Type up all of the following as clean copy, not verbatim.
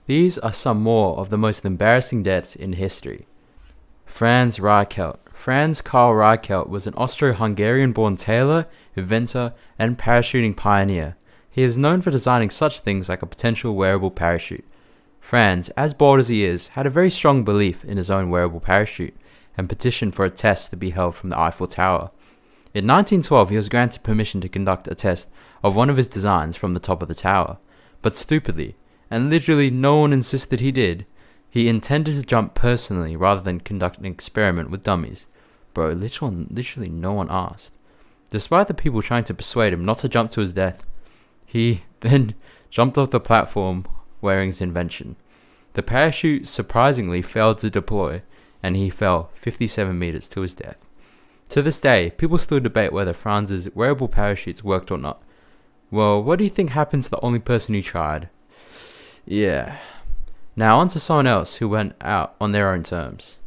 These are some more of the most embarrassing deaths in history. Franz Reichelt. Franz Karl Reichelt was an Austro-Hungarian-born tailor, inventor, and parachuting pioneer. He is known for designing such things like a potential wearable parachute. Franz, as bold as he is, had a very strong belief in his own wearable parachute, and petitioned for a test to be held from the Eiffel Tower. In 1912, he was granted permission to conduct a test of one of his designs from the top of the tower, but stupidly, and literally no one insisted he did, he intended to jump personally rather than conduct an experiment with dummies. Bro, literally no one asked. Despite the people trying to persuade him not to jump to his death, he then jumped off the platform wearing his invention. The parachute surprisingly failed to deploy, and he fell 57 meters to his death. To this day, people still debate whether Franz's wearable parachutes worked or not. Well, what do you think happened to the only person who tried? Yeah. Now on to someone else who went out on their own terms.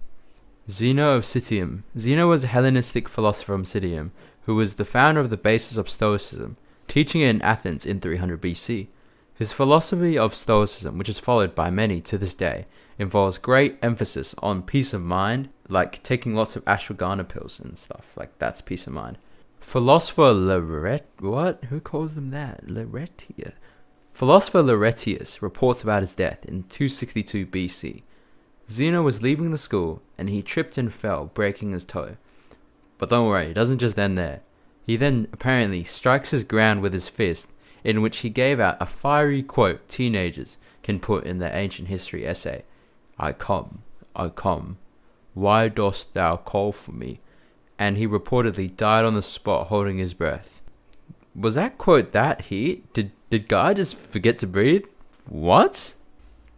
Zeno of Citium. Zeno was a Hellenistic philosopher from Citium, who was the founder of the basis of Stoicism, teaching it in Athens in 300 BC. His philosophy of Stoicism, which is followed by many to this day, involves great emphasis on peace of mind, like taking lots of ashwagandha pills and stuff, like that's peace of mind. Philosopher Who calls them that? Philosopher Laurentius reports about his death in 262 BC. Zeno was leaving the school and he tripped and fell, breaking his toe. But don't worry, it doesn't just end there. He then apparently strikes his ground with his fist, in which he gave out a fiery quote teenagers can put in their ancient history essay. I come, why dost thou call for me? And he reportedly died on the spot holding his breath. Was that quote that heat? Did Guy just forget to breathe? What?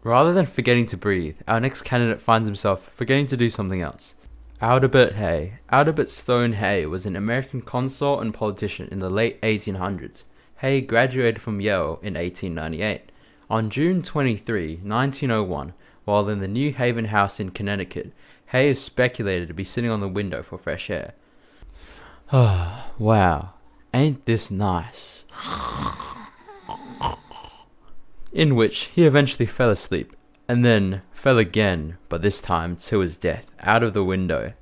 Rather than forgetting to breathe, our next candidate finds himself forgetting to do something else. Alber Hay. Albert Stone Hay was an American consul and politician in the late 1800s. Hay graduated from Yale in 1898. On June 23, 1901, while in the New Haven house in Connecticut, Hay is speculated to be sitting on the window for fresh air. Wow, ain't this nice? In which he eventually fell asleep, and then fell again, but this time to his death, out of the window.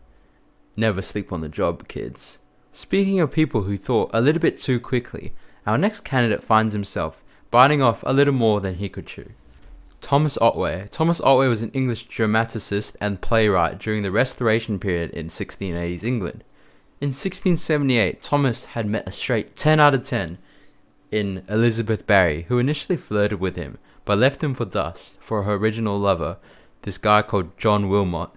Never sleep on the job, kids. Speaking of people who thought a little bit too quickly, our next candidate finds himself biting off a little more than he could chew. Thomas Otway. Thomas Otway was an English dramaticist and playwright during the Restoration period in 1680s England. In 1678, Thomas had met a straight 10 out of 10 in Elizabeth Barry, who initially flirted with him, but left him for dust for her original lover, this guy called John Wilmot.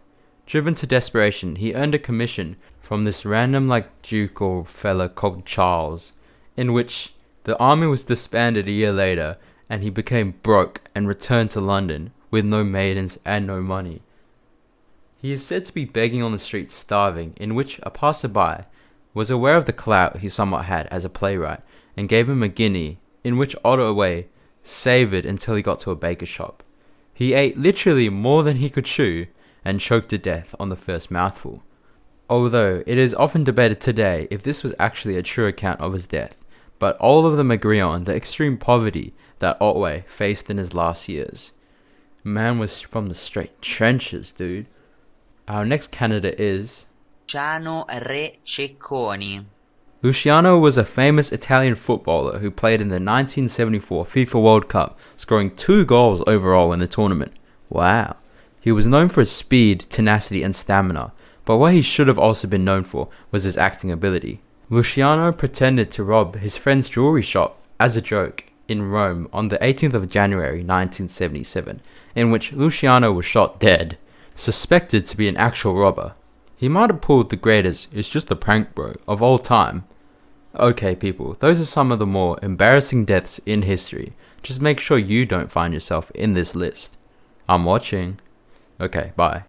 Driven to desperation, he earned a commission from this random duke or fella called Charles, in which the army was disbanded a year later, and he became broke and returned to London with no maidens and no money. He is said to be begging on the streets starving, in which a passerby was aware of the clout he somewhat had as a playwright, and gave him a guinea, in which Otway savoured until he got to a baker's shop. He ate literally more than he could chew, and choked to death on the first mouthful. Although it is often debated today if this was actually a true account of his death, but all of them agree on the extreme poverty that Otway faced in his last years. Man was from the straight trenches, dude. Our next candidate is Luciano Re Cecconi. Luciano was a famous Italian footballer who played in the 1974 FIFA World Cup, scoring 2 goals overall in the tournament. Wow. He was known for his speed, tenacity, and stamina, but what he should have also been known for was his acting ability. Luciano pretended to rob his friend's jewelry shop as a joke in Rome on the 18th of January 1977, in which Luciano was shot dead, suspected to be an actual robber. He might have pulled the greatest "it's just a prank bro" of all time. Okay people, those are some of the more embarrassing deaths in history. Just make sure you don't find yourself in this list. I'm watching. Okay, bye.